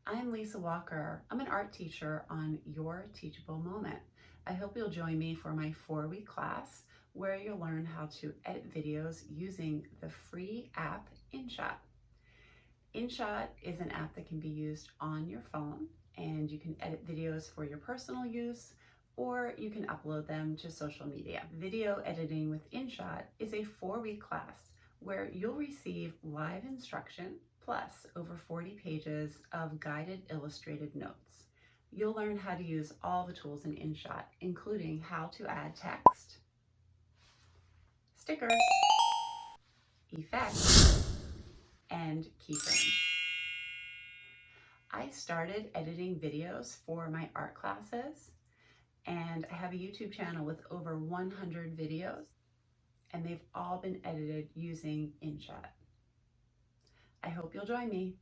I'm Lisa Walker. I'm an art teacher on Your Teachable Moment. I hope you'll join me for my 4-week class where you'll learn how to edit videos using the free app Inshot. Inshot is an app that can be used on your phone, and you can edit videos for your personal use, or you can upload them to social media. Video editing with Inshot is a 4-week class where you'll receive live instruction plus over 40 pages of guided illustrated notes. You'll learn how to use all the tools in Inshot, including how to add text, stickers, effects, and keyframes. I started editing videos for my art classes, and I have a YouTube channel with over 100 videos, and they've all been edited using Inshot. I hope you'll join me.